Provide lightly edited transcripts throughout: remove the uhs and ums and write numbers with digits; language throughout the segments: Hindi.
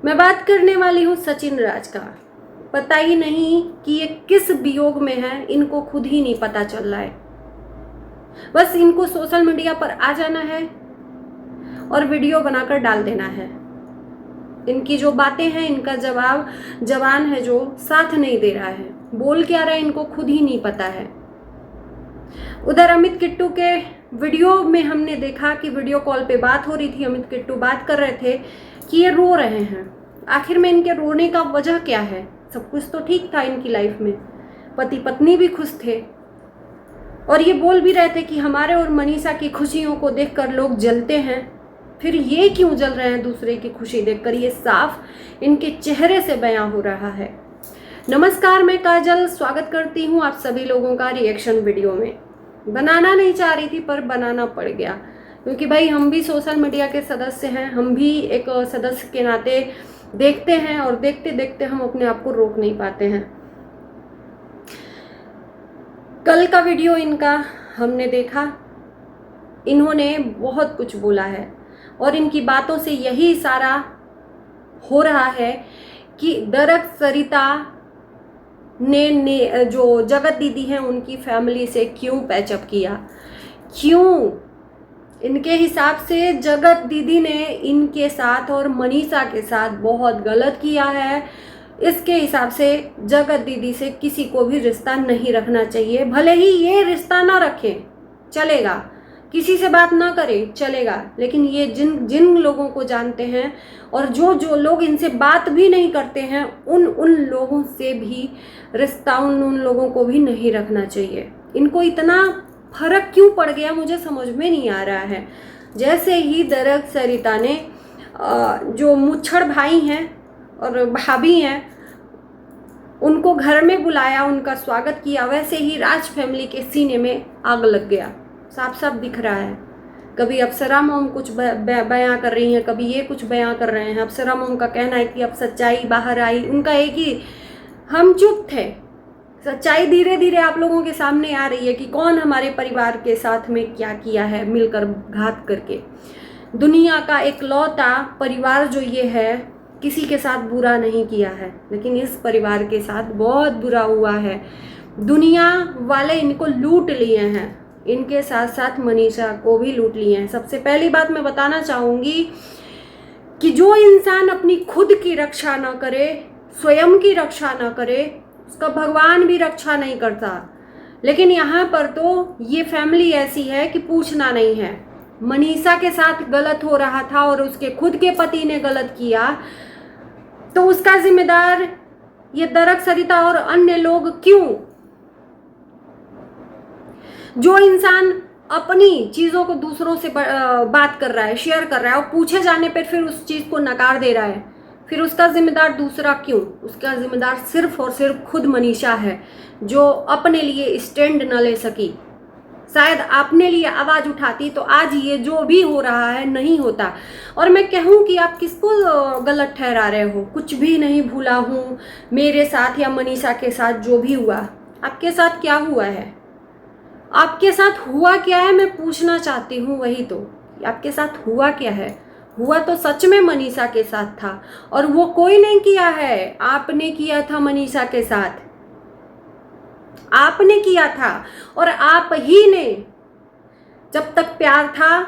मैं बात करने वाली हूँ सचिन राज का। पता ही नहीं कि ये किस वियोग में है, इनको खुद ही नहीं पता चल रहा है। बस इनको सोशल मीडिया पर आ जाना है और वीडियो बनाकर डाल देना है। इनकी जो बातें हैं, इनका जवान है जो साथ नहीं दे रहा है। बोल क्या रहा है इनको खुद ही नहीं पता है। उधर अमित किट्टू के वीडियो में हमने देखा कि वीडियो कॉल पे बात हो रही थी। अमित किट्टू बात कर रहे थे कि ये रो रहे हैं। आखिर में इनके रोने का वजह क्या है? सब कुछ तो ठीक था इनकी लाइफ में, पति पत्नी भी खुश थे और ये बोल भी रहे थे कि हमारे और मनीषा की खुशियों को देखकर लोग जलते हैं। फिर ये क्यों जल रहे हैं दूसरे की खुशी देखकर? ये साफ इनके चेहरे से बयां हो रहा है। नमस्कार, मैं काजल स्वागत करती हूँ आप सभी लोगों का रिएक्शन वीडियो में। बनाना नहीं चाह रही थी पर बनाना पड़ गया, क्योंकि भाई हम भी सोशल मीडिया के सदस्य हैं। हम भी एक सदस्य के नाते देखते हैं और देखते देखते हम अपने आप को रोक नहीं पाते हैं। कल का वीडियो इनका हमने देखा, इन्होंने बहुत कुछ बोला है और इनकी बातों से यही इशारा हो रहा है कि दरअसल सरिता ने जो जगत दीदी हैं उनकी फैमिली से क्यों पैचअप किया। क्यों? इनके हिसाब से जगत दीदी ने इनके साथ और मनीषा के साथ बहुत गलत किया है। इसके हिसाब से जगत दीदी से किसी को भी रिश्ता नहीं रखना चाहिए। भले ही ये रिश्ता ना रखें चलेगा, किसी से बात ना करें चलेगा, लेकिन ये जिन लोगों को जानते हैं और जो लोग इनसे बात भी नहीं करते हैं उन लोगों से भी रिश्ता उन लोगों को भी नहीं रखना चाहिए। इनको इतना फर्क क्यों पड़ गया मुझे समझ में नहीं आ रहा है। जैसे ही दरअसल सरिता ने जो मुच्छड़ भाई हैं और भाभी हैं उनको घर में बुलाया, उनका स्वागत किया, वैसे ही राज फैमिली के सीने में आग लग गया। साफ साफ दिख रहा है। कभी अप्सरा मोम कुछ बयां कर रही हैं, कभी ये कुछ बयां कर रहे हैं। अप्सरा मोम का कहना है कि अब सच्चाई बाहर आई। उनका एक ही, हम चुप थे। सच्चाई धीरे धीरे आप लोगों के सामने आ रही है कि कौन हमारे परिवार के साथ में क्या किया है, मिलकर घात करके। दुनिया का एकलौता परिवार जो ये है, किसी के साथ बुरा नहीं किया है, लेकिन इस परिवार के साथ बहुत बुरा हुआ है। दुनिया वाले इनको लूट लिए हैं, इनके साथ साथ मनीषा को भी लूट लिए हैं। सबसे पहली बात मैं बताना चाहूँगी कि जो इंसान अपनी खुद की रक्षा ना करे, स्वयं की रक्षा ना करे, उसका भगवान भी रक्षा नहीं करता। लेकिन यहाँ पर तो ये फैमिली ऐसी है कि पूछना नहीं है। मनीषा के साथ गलत हो रहा था और उसके खुद के पति ने गलत किया, तो उसका जिम्मेदार ये दरअसल सरिता और अन्य लोग क्यों? जो इंसान अपनी चीजों को दूसरों से बात कर रहा है, शेयर कर रहा है और पूछे जाने पर फिर उस चीज को नकार दे रहा है, फिर उसका जिम्मेदार दूसरा क्यों? उसका जिम्मेदार सिर्फ और सिर्फ खुद मनीषा है, जो अपने लिए स्टैंड न ले सकी। शायद अपने लिए आवाज उठाती तो आज ये जो भी हो रहा है नहीं होता। और मैं कहूँ कि आप किसको गलत ठहरा रहे हो? कुछ भी नहीं भूला हूँ मेरे साथ या मनीषा के साथ जो भी हुआ। आपके साथ क्या हुआ है? आपके साथ हुआ क्या है मैं पूछना चाहती हूँ। वही तो, आपके साथ हुआ क्या है? हुआ तो सच में मनीषा के साथ था और वो कोई नहीं किया है, आपने किया था मनीषा के साथ। आपने किया था और आप ही ने, जब तक प्यार था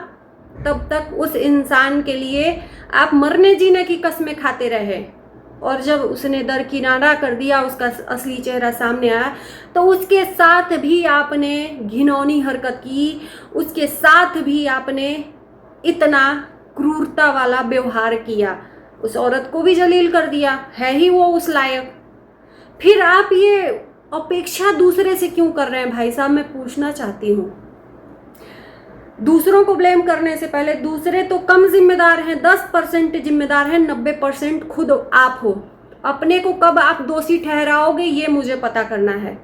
तब तक उस इंसान के लिए आप मरने जीने की कस्में खाते रहे, और जब उसने दरकिनारा कर दिया, उसका असली चेहरा सामने आया, तो उसके साथ भी आपने घिनौनी हरकत की, उसके साथ भी आपने इतना क्रूरता वाला व्यवहार किया, उस औरत को भी जलील कर दिया। है ही वो उस लायक? फिर आप ये अपेक्षा दूसरे से क्यों कर रहे हैं भाई साहब? मैं पूछना चाहती हूँ। दूसरों को ब्लेम करने से पहले दूसरे तो कम जिम्मेदार हैं, 10% जिम्मेदार हैं, 90% खुद आप हो। अपने को कब आप दोषी ठहराओगे ये मुझे पता करना है।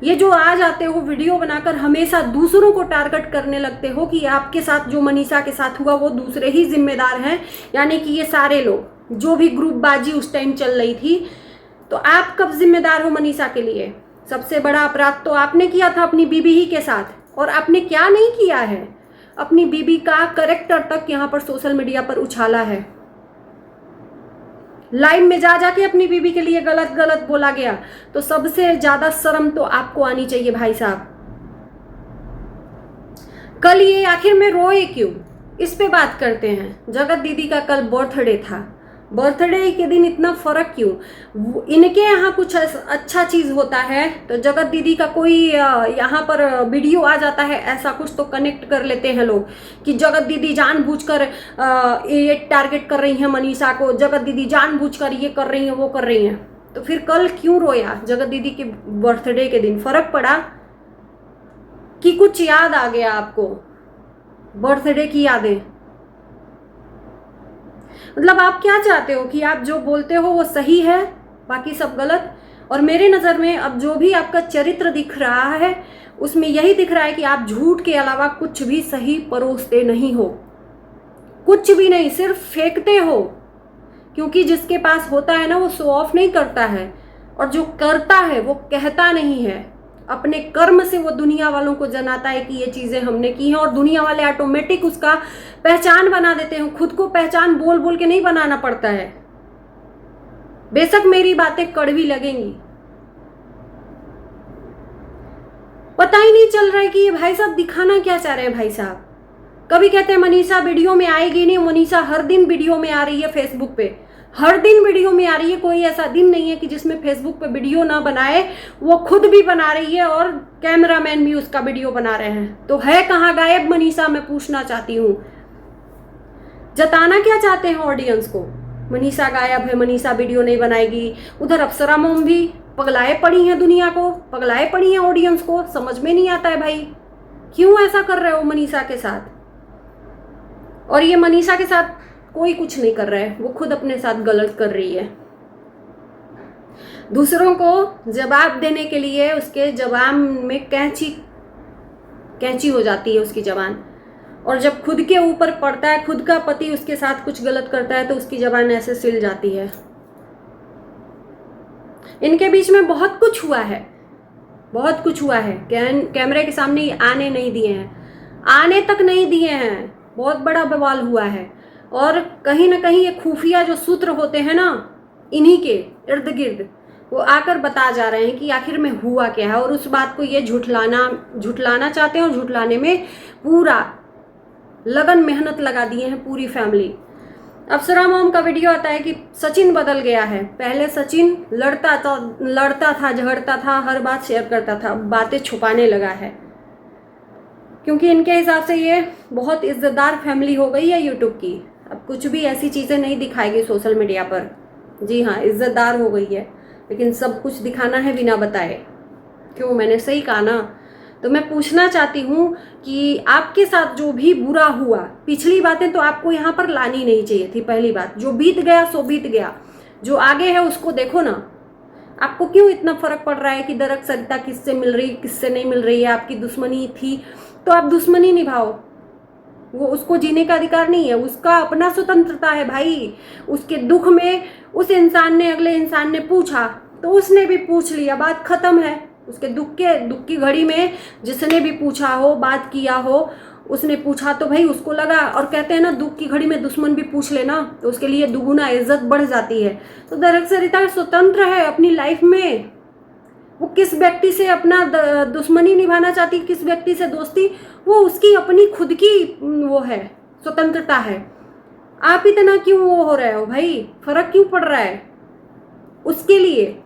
ये जो आ जाते हो वीडियो बनाकर हमेशा दूसरों को टारगेट करने लगते हो कि आपके साथ जो मनीषा के साथ हुआ वो दूसरे ही जिम्मेदार हैं, यानी कि ये सारे लोग जो भी ग्रुपबाजी उस टाइम चल रही थी, तो आप कब जिम्मेदार हो मनीषा के लिए? सबसे बड़ा अपराध तो आपने किया था अपनी बीबी ही के साथ, और आपने क्या नहीं किया है? अपनी बीबी का कैरेक्टर तक यहाँ पर सोशल मीडिया पर उछाला है। लाइव में जा जाके अपनी बीवी के लिए गलत गलत बोला गया, तो सबसे ज्यादा शर्म तो आपको आनी चाहिए भाई साहब। कल ये आखिर में रोए क्यों, इस पे बात करते हैं। जगत दीदी का कल बर्थडे था, बर्थडे के दिन इतना फर्क क्यों? इनके यहाँ कुछ अच्छा चीज होता है तो जगत दीदी का कोई यहाँ पर वीडियो आ जाता है, ऐसा कुछ तो कनेक्ट कर लेते हैं लोग कि जगत दीदी जानबूझकर ये टारगेट कर रही हैं मनीषा को, जगत दीदी जानबूझकर ये कर रही हैं वो कर रही हैं। तो फिर कल क्यों रोया जगत दीदी के बर्थडे के दिन? फर्क पड़ा कि कुछ याद आ गया आपको, बर्थडे की यादें? मतलब आप क्या चाहते हो कि आप जो बोलते हो वो सही है, बाकी सब गलत? और मेरे नज़र में अब जो भी आपका चरित्र दिख रहा है उसमें यही दिख रहा है कि आप झूठ के अलावा कुछ भी सही परोसते नहीं हो, कुछ भी नहीं, सिर्फ फेंकते हो। क्योंकि जिसके पास होता है ना वो शो ऑफ नहीं करता है, और जो करता है वो कहता नहीं है। अपने कर्म से वो दुनिया वालों को जनाता है कि ये चीजें हमने की हैं, और दुनिया वाले ऑटोमेटिक उसका पहचान बना देते हैं। खुद को पहचान बोल बोल के नहीं बनाना पड़ता है। बेशक मेरी बातें कड़वी लगेंगी, पता ही नहीं चल रहा है कि ये भाई साहब दिखाना क्या चाह रहे हैं। भाई साहब कभी कहते हैं मनीषा वीडियो में आएगी नहीं, मनीषा हर दिन वीडियो में आ रही है, फेसबुक पे हर दिन वीडियो में आ रही है। कोई ऐसा दिन नहीं है कि जिसमें फेसबुक पे वीडियो ना बनाए, वो खुद भी बना रही है और कैमरामैन भी उसका वीडियो बना रहे हैं। तो है कहाँ गायब मनीषा, मैं पूछना चाहती हूँ। जताना क्या चाहते हैं ऑडियंस को? मनीषा गायब है, मनीषा वीडियो नहीं बनाएगी। उधर अप्सरा मोम भी पगलाए पड़ी हैं, दुनिया को पगलाए पड़ी हैं, ऑडियंस को समझ में नहीं आता है भाई क्यों ऐसा कर रहे हो मनीषा के साथ। और ये मनीषा के साथ कोई कुछ नहीं कर रहा है, वो खुद अपने साथ गलत कर रही है। दूसरों को जवाब देने के लिए उसके जवाब में कैंची हो जाती है उसकी जबान, और जब खुद के ऊपर पड़ता है, खुद का पति उसके साथ कुछ गलत करता है तो उसकी जबान ऐसे सिल जाती है। इनके बीच में बहुत कुछ हुआ है, बहुत कुछ हुआ है। कैमरे के सामने आने नहीं दिए हैं, आने तक नहीं दिए हैं, बहुत बड़ा बवाल हुआ है। और कहीं ना कहीं ये खुफिया जो सूत्र होते हैं ना, इन्हीं के इर्द गिर्द वो आकर बता जा रहे हैं कि आखिर में हुआ क्या है। और उस बात को ये झुठलाना चाहते हैं, और झुठलाने में पूरा लगन मेहनत लगा दिए हैं पूरी फैमिली। अप्सरा मॉम का वीडियो आता है कि सचिन बदल गया है। पहले सचिन लड़ता था, झगड़ता था, हर बात शेयर करता था, बातें छुपाने लगा है। क्योंकि इनके हिसाब से ये बहुत इज्जतदार फैमिली हो गई है यूट्यूब की, अब कुछ भी ऐसी चीज़ें नहीं दिखाएगी सोशल मीडिया पर। जी हाँ, इज्जतदार हो गई है, लेकिन सब कुछ दिखाना है बिना बताए। क्यों, मैंने सही कहा ना? तो मैं पूछना चाहती हूँ कि आपके साथ जो भी बुरा हुआ, पिछली बातें तो आपको यहाँ पर लानी नहीं चाहिए थी। पहली बात, जो बीत गया सो बीत गया, जो आगे है उसको देखो ना। आपको क्यों इतना फर्क पड़ रहा है कि दरक सरिता किससे मिल रही किससे नहीं मिल रही है? आपकी दुश्मनी थी तो आप दुश्मनी निभाओ, वो उसको जीने का अधिकार नहीं है, उसका अपना स्वतंत्रता है भाई। उसके दुख में उस इंसान ने, अगले इंसान ने पूछा तो उसने भी पूछ लिया, बात खत्म है। उसके दुख की घड़ी में जिसने भी पूछा हो, बात किया हो, उसने पूछा तो भाई उसको लगा। और कहते हैं ना, दुख की घड़ी में दुश्मन भी पूछ लेना तो उसके लिए दुगुना इज्जत बढ़ जाती है। तो दरक सरिता स्वतंत्र है अपनी लाइफ में, वो किस व्यक्ति से अपना दुश्मनी निभाना चाहती, किस व्यक्ति से दोस्ती, वो उसकी अपनी खुद की वो है, स्वतंत्रता है। आप इतना क्यों वो हो रहे हो भाई? फर्क क्यों पड़ रहा है उसके लिए?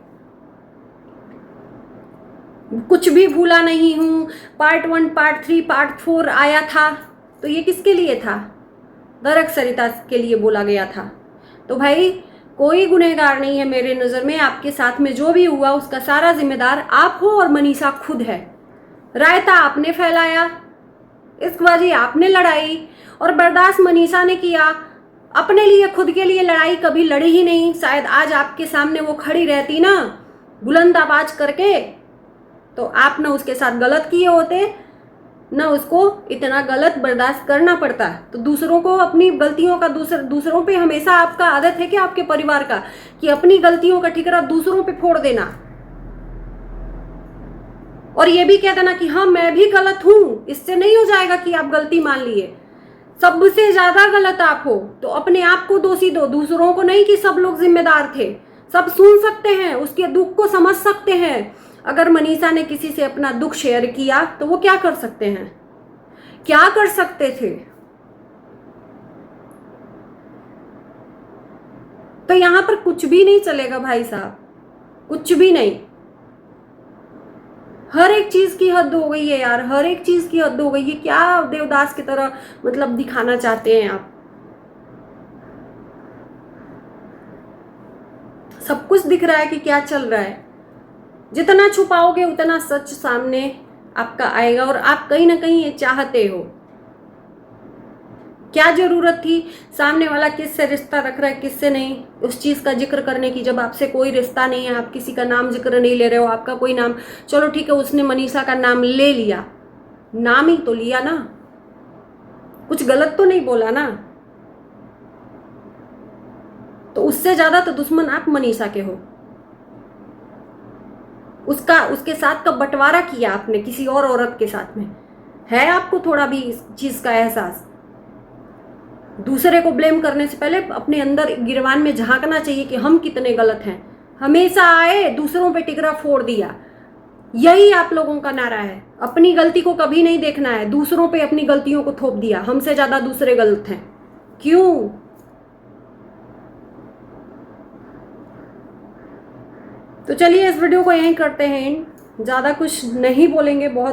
कुछ भी भूला नहीं हूँ, पार्ट 1, पार्ट 3, पार्ट 4 आया था, तो ये किसके लिए था? दरक सरिता के लिए बोला गया था। तो भाई कोई गुनहगार नहीं है मेरे नज़र में। आपके साथ में जो भी हुआ उसका सारा जिम्मेदार आप हो और मनीषा खुद है। रायता आपने फैलाया, इश्कबाजी आपने लड़ाई, और बर्दाश्त मनीषा ने किया। अपने लिए, खुद के लिए लड़ाई कभी लड़ी ही नहीं। शायद आज आपके सामने वो खड़ी रहती ना बुलंद आवाज करके, तो आप ना उसके साथ गलत किए होते, ना उसको इतना गलत बर्दाश्त करना पड़ता। तो दूसरों को अपनी गलतियों का दूसरों पे हमेशा आपका आदत है कि आपके परिवार का, कि अपनी गलतियों का ठिकरा दूसरों पे फोड़ देना, और ये भी कह देना कि हाँ मैं भी गलत हूं। इससे नहीं हो जाएगा कि आप गलती मान लिए। सबसे ज्यादा गलत आप हो तो अपने आप को दोषी दो, दूसरों को नहीं कि सब लोग जिम्मेदार थे। सब सुन सकते हैं, उसके दुख को समझ सकते हैं। अगर मनीषा ने किसी से अपना दुख शेयर किया तो वो क्या कर सकते हैं, क्या कर सकते थे? तो यहां पर कुछ भी नहीं चलेगा भाई साहब, कुछ भी नहीं। हर एक चीज की हद हो गई है यार, हर एक चीज की हद हो गई है। क्या देवदास की तरह मतलब दिखाना चाहते हैं आप? सब कुछ दिख रहा है कि क्या चल रहा है। जितना छुपाओगे उतना सच सामने आपका आएगा, और आप कहीं ना कहीं ये चाहते हो। क्या जरूरत थी सामने वाला किससे रिश्ता रख रहा है किससे नहीं, उस चीज का जिक्र करने की, जब आपसे कोई रिश्ता नहीं है, आप किसी का नाम जिक्र नहीं ले रहे हो, आपका कोई नाम, चलो ठीक है उसने मनीषा का नाम ले लिया, नाम ही तो लिया ना, कुछ गलत तो नहीं बोला ना। तो उससे ज्यादा तो दुश्मन आप मनीषा के हो। उसके साथ का बंटवारा किया आपने किसी और औरत के साथ में। है आपको थोड़ा भी इस चीज का एहसास? दूसरे को ब्लेम करने से पहले अपने अंदर गिरवान में झांकना चाहिए कि हम कितने गलत हैं। हमेशा आए दूसरों पे टिकरा फोड़ दिया, यही आप लोगों का नारा है। अपनी गलती को कभी नहीं देखना है, दूसरों पे अपनी गलतियों को थोप दिया, हमसे ज्यादा दूसरे गलत हैं। क्यों? तो चलिए इस वीडियो को यहीं करते हैं, ज्यादा कुछ नहीं बोलेंगे, बहुत